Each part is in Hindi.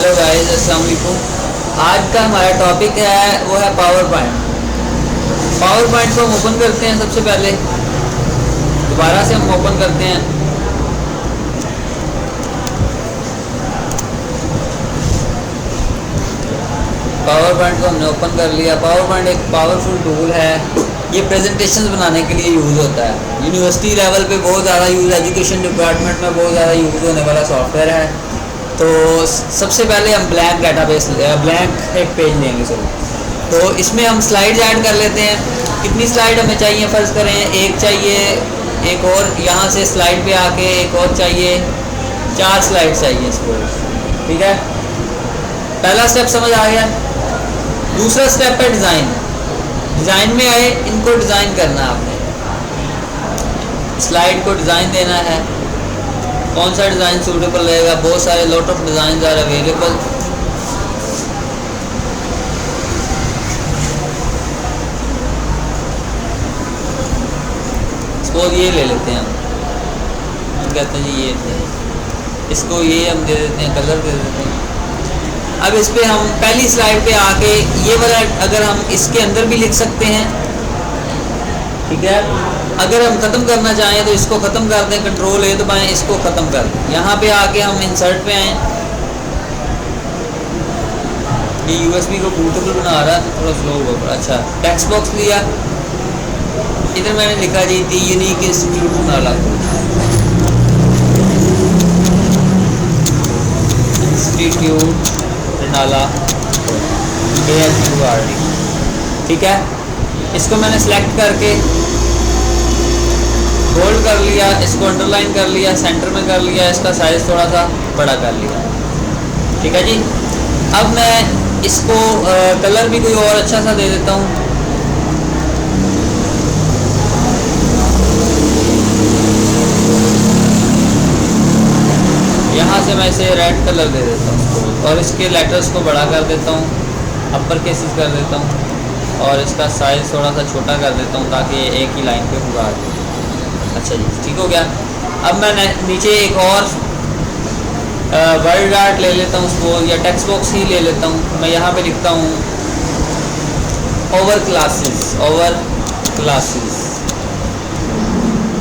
हेलो गाइस, अस्सलाम वालेकुम। आज का हमारा टॉपिक है वो है पावर पॉइंट। पावर पॉइंट को हम ओपन करते हैं। सबसे पहले दोबारा से हम ओपन करते हैं। पावर पॉइंट को हमने ओपन कर लिया। पावर पॉइंट एक पावरफुल टूल है। ये प्रेजेंटेशंस बनाने के लिए यूज़ होता है। यूनिवर्सिटी लेवल पे बहुत ज़्यादा यूज़, एजुकेशन डिपार्टमेंट में बहुत ज़्यादा यूज़ होने वाला सॉफ्टवेयर है। तो सबसे पहले हम ब्लैंक डाटाबेस ब्लैंक एक पेज लेंगे सर। तो इसमें हम स्लाइड्स ऐड कर लेते हैं। कितनी स्लाइड हमें चाहिए, फ़र्ज़ करें एक चाहिए, एक और यहाँ से स्लाइड पे आके एक और चाहिए, 4 स्लाइड चाहिए इसको। ठीक है, पहला स्टेप समझ आ गया। दूसरा स्टेप है डिज़ाइन। डिज़ाइन में आए, इनको डिज़ाइन करना है आपने। स्लाइड को डिज़ाइन देना है। कौन सा डिज़ाइन सूटेबल रहेगा? बहुत सारे lot of design are available. Suppose ये ले लेते हैं हम कहते हैं जी ये इसको ये हम दे देते हैं, कलर दे देते हैं। अब इस पर हम पहली स्लाइड पे आके ये वाला अगर हम इसके अंदर भी लिख सकते हैं, ठीक है। अगर हम ख़त्म करना चाहें तो इसको ख़त्म कर दें, कंट्रोल ए दबाएं, इसको ख़त्म कर दें। यहाँ पे आके हम इंसर्ट पे आएँ। ये यूएसबी को बूटेबल बना रहा है तो थोड़ा स्लो होगा। अच्छा, टेक्स्ट बॉक्स लिया। इधर मैंने लिखा जी दी यूनिक इंस्टीट्यूट नाला, इंस्टीट्यूट नाला ASURD। ठीक है, इसको मैंने सेलेक्ट करके बोल्ड कर लिया, इसको अंडरलाइन कर लिया, सेंटर में कर लिया, इसका साइज़ थोड़ा सा बड़ा कर लिया। ठीक है जी। अब मैं इसको कलर भी कोई और अच्छा सा दे देता हूँ। यहाँ से मैं इसे रेड कलर दे देता हूँ और इसके लेटर्स को बड़ा कर देता हूँ, अपर केसेस कर देता हूँ और इसका साइज़ थोड़ा सा छोटा कर देता हूँ ताकि एक ही लाइन पे पूरा आ जाए। अच्छा जी, ठीक हो गया। अब मैं नीचे एक और वर्ड आर्ट ले लेता हूँ सपोज, या टेक्स्ट बॉक्स ही ले लेता हूँ। मैं यहाँ पे लिखता हूँ ओवर क्लासेस, ओवर क्लासेस।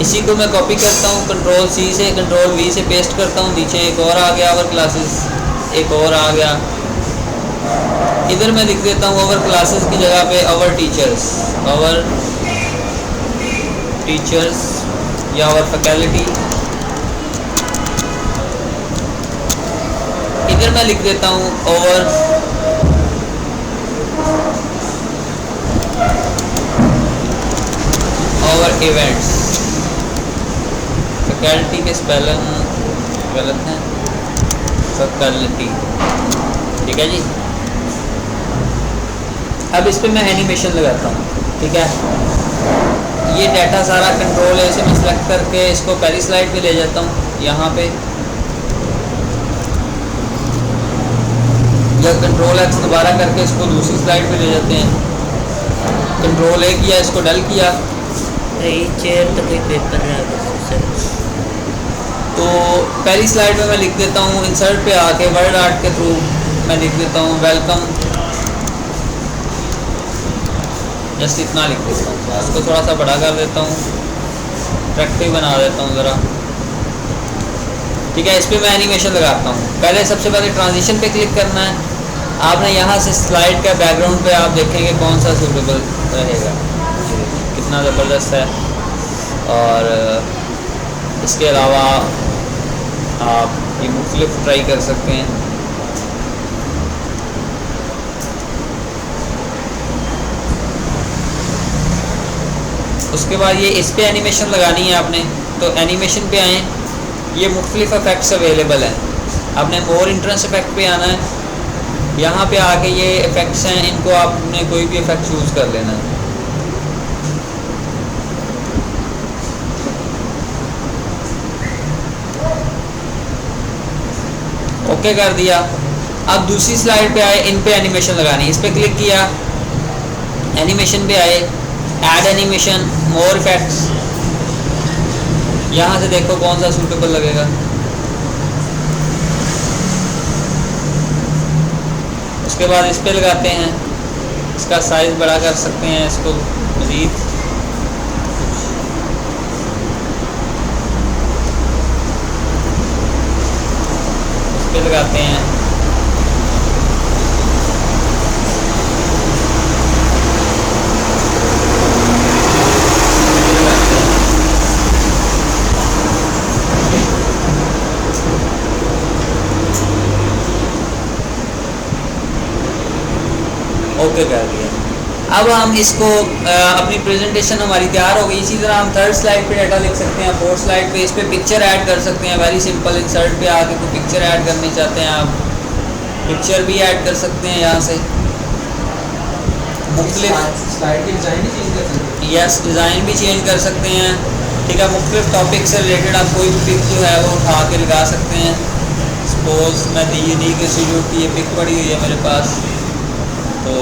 इसी को मैं कॉपी करता हूँ, कंट्रोल C से कंट्रोल V से पेस्ट करता हूँ। नीचे एक और आ गया ओवर क्लासेस, एक और आ गया। इधर मैं लिख देता हूँ ओवर क्लासेस की जगह पे ओवर टीचर्स, ओवर टीचर्स या ओवर फैकल्टी। इधर मैं लिख देता हूँ ओवर ओवर इवेंट्स। फैकल्टी के स्पेलिंग गलत हैं, फैकल्टी। ठीक है जी। अब इस पे मैं एनिमेशन लगाता हूँ। ठीक है, ये डाटा सारा कंट्रोल ए से मैं सेलेक्ट करके इसको पहली स्लाइड पे ले जाता हूँ। यहाँ पे या कंट्रोल X दोबारा करके इसको दूसरी स्लाइड पे ले जाते हैं। कंट्रोल A किया, इसको डल किया। चेयर तो कोई पेपर सर। तो पहली स्लाइड में मैं लिख देता हूँ, इंसर्ट पे आके वर्ड आर्ट के थ्रू मैं लिख देता हूँ वेलकम। जस्ट इतना लिख देता हूँ। इसको थोड़ा सा बड़ा कर देता हूँ, अट्रैक्टिव बना देता हूँ ज़रा। ठीक है, इस पर मैं एनिमेशन लगाता हूँ। पहले सबसे पहले ट्रांजिशन पे क्लिक करना है आपने। यहाँ से स्लाइड का बैकग्राउंड पे आप देखेंगे कौन सा सूटेबल रहेगा, कितना ज़बरदस्त है। और इसके अलावा आप ये मुख्तलिफ ट्राई कर सकते हैं। उसके बाद ये इस पे एनिमेशन लगानी है आपने, तो एनिमेशन पे आएँ। ये मुख्तलिफ इफ़ेक्ट्स अवेलेबल हैं। आपने मोर इंट्रेंस इफेक्ट पे आना है। यहाँ पे आके ये इफ़ेक्ट्स हैं, इनको आपने कोई भी इफ़ेक्ट चूज़ कर लेना है। ओके कर दिया। अब दूसरी स्लाइड पे आए, इन पे एनिमेशन लगानी है। इस पर क्लिक किया, एनिमेशन पे आए, ऐड एनिमेशन, मोर इफेक्ट्स। यहाँ से देखो कौन सा सूटेबल लगेगा। उसके बाद इस पे लगाते हैं, इसका साइज़ बड़ा कर सकते हैं इसको मज़ीद। इस पे लगाते हैं, ओके कर दिया। अब हम इसको अपनी प्रेजेंटेशन हमारी तैयार हो गई। इसी तरह हम थर्ड स्लाइड पे डाटा लिख सकते हैं, फोर्थ स्लाइड पे इस पे पिक्चर ऐड कर सकते हैं। वेरी सिंपल, इंसर्ट पे आके कोई पिक्चर ऐड करनी चाहते हैं आप, पिक्चर भी ऐड कर सकते हैं यहाँ से। मुख्तलिफ स्लाइड की डिज़ाइन भी चेंज कर सकते हैं। यस, डिज़ाइन भी चेंज कर सकते हैं। ठीक है, मुख्तलिफ टॉपिक से रिलेटेड आप कोई भी पिक जो है वो उठा के लगा सकते हैं। सपोज मैं दी यूनिक इंस्टीट्यूट की ये पिक पड़ी हुई है मेरे पास, तो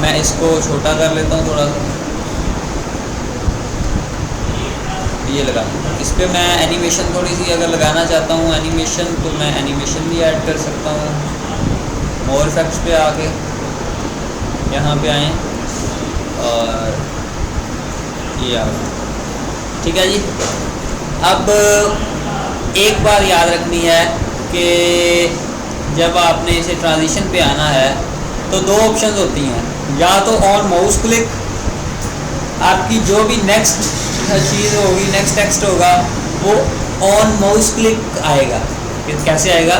मैं इसको छोटा कर लेता हूँ थोड़ा सा, ये लगा। इस पर मैं एनिमेशन थोड़ी सी अगर लगाना चाहता हूँ एनिमेशन, तो मैं एनिमेशन भी ऐड कर सकता हूँ। मोर इफेक्ट्स पे आके यहाँ पे आएँ और ये आ गया। ठीक है जी। अब एक बार याद रखनी है कि जब आपने इसे ट्रांजिशन पे आना है तो दो ऑप्शंस होती हैं, या तो ऑन माउस क्लिक, आपकी जो भी नेक्स्ट चीज़ होगी, नेक्स्ट टेक्स्ट होगा वो ऑन माउस क्लिक आएगा। कैसे आएगा?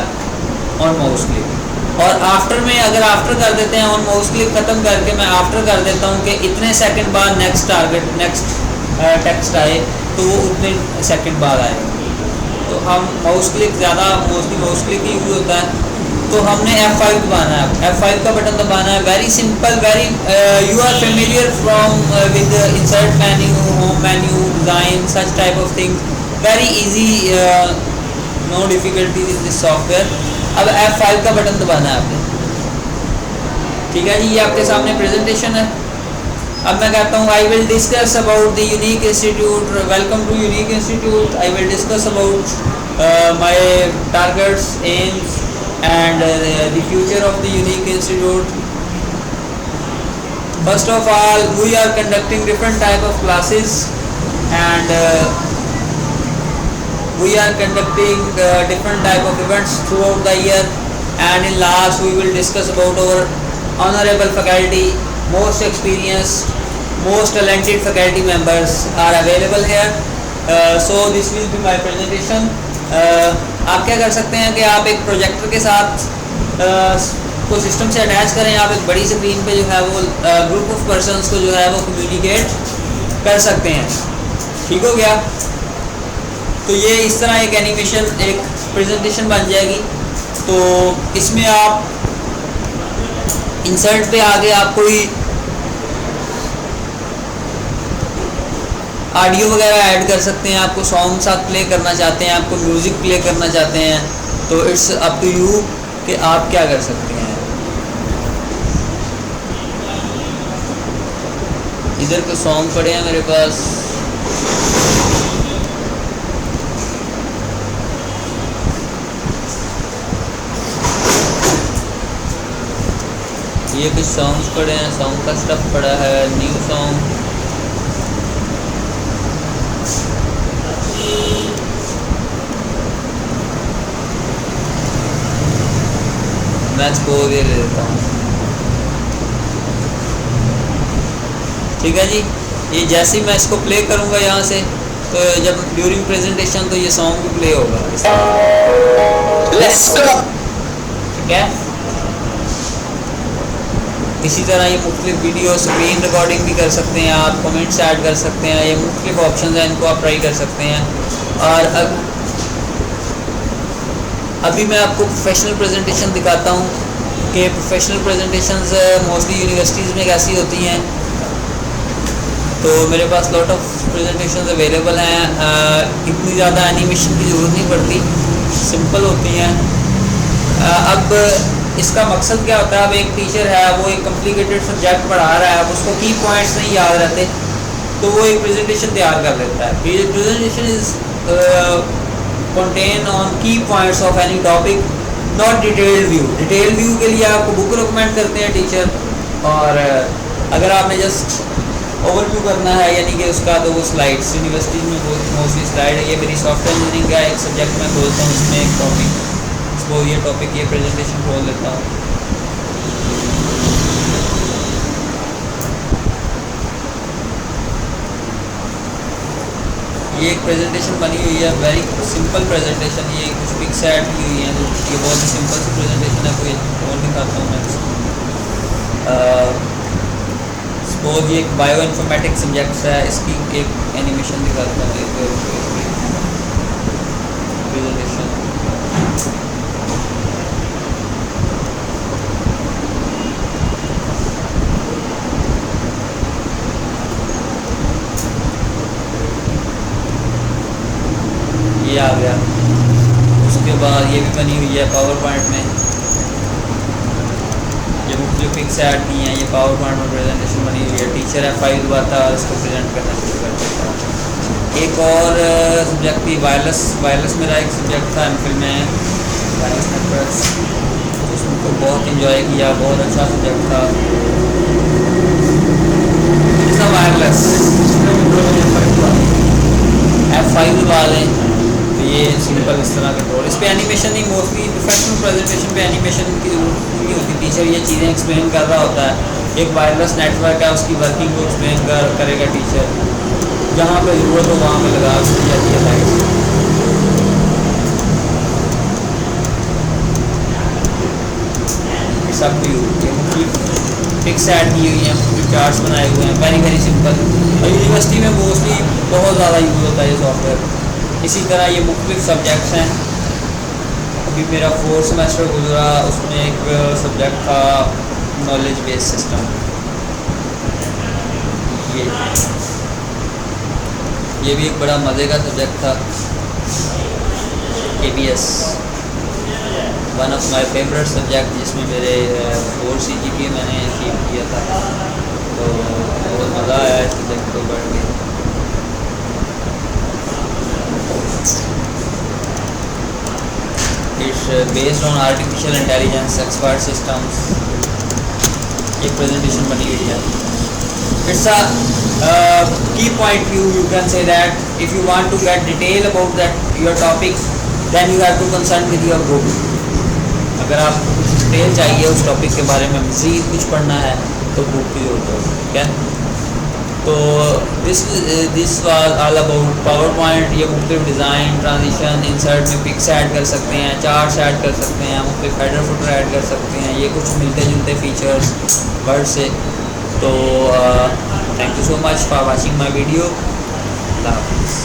On mouse click. और आफ्टर में अगर आफ्टर कर देते हैं, ऑन माउस क्लिक ख़त्म करके मैं आफ्टर कर देता हूँ कि इतने सेकंड बाद नेक्स्ट टारगेट नेक्स्ट टेक्स्ट आए, तो वो उतने सेकंड बाद आएगा। तो हम माउस क्लिक ज़्यादा मोस्टली माउस क्लिक ही यूज़ होता है, तो हमने F5 दबाना है, F5 का बटन दबाना है। Very simple, very you are familiar from with insert menu, home menu, design, such type of things, very easy, no difficulties in this software. अब F5 का बटन दबाना है आपने। ठीक है जी, ये आपके सामने प्रेजेंटेशन है। अब मैं कहता हूँ I will discuss about the unique institute, welcome to unique institute. I will discuss about my targets, aims and the future of the unique institute. First of all, we are conducting different type of classes, and we are conducting different type of events throughout the year, and in last we will discuss about our honorable faculty, most experienced, most talented faculty members are available here. So this will be my presentation. आप क्या कर सकते हैं कि आप एक प्रोजेक्टर के साथ को सिस्टम से अटैच करें, आप एक बड़ी स्क्रीन पे जो है वो ग्रुप ऑफ पर्सन्स को जो है वो कम्युनिकेट कर सकते हैं। ठीक हो गया? तो ये इस तरह एक एनिमेशन, एक प्रेजेंटेशन बन जाएगी। तो इसमें आप इंसर्ट पे आगे आप कोई ऑडियो वगैरह ऐड कर सकते हैं, आपको सॉन्ग साथ प्ले करना चाहते हैं, आपको म्यूज़िक प्ले करना चाहते हैं, तो इट्स अप टू यू कि आप क्या कर सकते हैं। इधर के सॉन्ग पड़े हैं मेरे पास, ये कुछ सॉन्ग्स पड़े हैं, सॉन्ग का स्टफ पड़ा है, न्यू सॉन्ग। मैं इसको दे देता हूँ। ठीक है जी, ये जैसे ही मैं इसको प्ले करूँगा यहाँ से, तो जब ड्यूरिंग प्रेजेंटेशन तो ये सॉन्ग भी प्ले होगा। ठीक है, इसी तरह ये मुख्तलिफ वीडियो स्क्रीन रिकॉर्डिंग भी कर सकते हैं आप, कमेंट्स ऐड कर सकते हैं, ये मुख्तलिफ ऑप्शन हैं, इनको आप ट्राई कर सकते हैं। और अभी मैं आपको प्रोफेशनल प्रेजेंटेशन दिखाता हूँ कि प्रोफेशनल प्रेजेंटेशंस मोस्टली यूनिवर्सिटीज़ में कैसी होती हैं। तो मेरे पास लॉट ऑफ प्रेजेंटेशंस अवेलेबल हैं, इतनी ज़्यादा एनिमेशन की ज़रूरत नहीं पड़ती, सिंपल होती हैं। अब इसका मकसद क्या होता है? अब एक टीचर है, वो एक कॉम्प्लिकेटेड सब्जेक्ट पढ़ा रहा है, अब उसको की पॉइंट्स नहीं याद रहते, तो वो एक प्रेजेंटेशन तैयार कर लेता है। Presentation is contain on key points of any topic not detailed view. Detailed view के लिए आपको बुक रिकमेंड करते हैं टीचर, और अगर आपने जस्ट ओवरव्यू करना है यानी कि उसका, तो वो स्लाइड्स यूनिवर्सिटी में बहुत मोस्टली स्लाइड है। ये मेरी सॉफ्टवेयर इंजीनियरिंग का एक सब्जेक्ट मैं खोलता हूँ, उसमें एक टॉपिक, इसको ये टॉपिक ये प्रेजेंटेशन खोल लेता हूँ। ये एक प्रेजेंटेशन बनी हुई है, वेरी सिंपल प्रेजेंटेशन। ये कुछ पिक्स ऐड की हुई हैं, ये बहुत ही सिंपल सी प्रेजेंटेशन है। कोई और दिखाता हूँ मैं सपोज ये एक बायो इन्फॉर्मेटिक्स सब्जेक्ट है, इसकी एक एनिमेशन दिखाता हूँ, एक प्रेजेंटेशन। ये आ गया। उसके बाद ये भी बनी हुई है पावर पॉइंट में, ये मुख्तलिफ पिक्स ऐड की हैं। ये पावर पॉइंट में प्रेजेंटेशन बनी हुई है। टीचर F5 दबाता है और इसको प्रेजेंट करना शुरू कर देता है। एक और सब्जेक्ट थी वायरलेस मेरा एक सब्जेक्ट था एमफिल में, वायरलेस नेटवर्क्स, उसको बहुत इंजॉय किया, बहुत अच्छा सब्जेक्ट था। इसका वायरलेस F5 दबा लें तो ये सिंपल इस तरह कंट्रोल। इस पर एनिमेशन नहीं, मोस्टली प्रोफेशनल प्रेजेंटेशन पे एनिमेशन की जरूरत नहीं होती। टीचर ये चीज़ें एक्सप्लेन कर रहा होता है। एक वायरलेस नेटवर्क है, उसकी वर्किंग को एक्सप्लेन करेगा टीचर। जहाँ पे ज़रूरत हो वहाँ पे लगा दी जाती है लाइट। सब व्यू पिक्स ऐड की हुई हैं, चार्ट्स बनाए हुए हैं, वेरी वेरी सिंपल। और यूनिवर्सिटी में मोस्टली बहुत ज़्यादा यूज़ होता है ये सॉफ्टवेयर। इसी तरह ये मुख्तलिफ सब्जेक्ट्स हैं। अभी मेरा 4th सेमेस्टर गुजरा, उसमें एक सब्जेक्ट था नॉलेज बेस्ड सिस्टम। ये भी एक बड़ा मज़े का सब्जेक्ट था। KBS one of my favourite subject, जिसमें मेरे 4 CGPA मैंने अचीव किया था, तो बहुत मज़ा आया इस सब्जेक्ट को पढ़ के। It's based on artificial intelligence expert systems. एक प्रेजेंटेशन बनी हुई है। It's a key point view, you can say that if you want to get detail about that your topic, then you have to consult with your book. अगर आपको कुछ डिटेल चाहिए उस टॉपिक के बारे में, मज़ीद कुछ पढ़ना है, तो बुक की जरूरत है। ठीक है, तो this was all about power point. ये मुख्तलिफ डिज़ाइन, ट्रांजिशन, इंसर्ट में पिक्स ऐड कर सकते हैं, चार्ट्स ऐड कर सकते हैं, मुख्तलिफ हेडर फुटर ऐड कर सकते हैं। ये कुछ मिलते जुलते फीचर्स वर्ड से। तो thank you so much for watching my video. अल्लाह हाफिज़।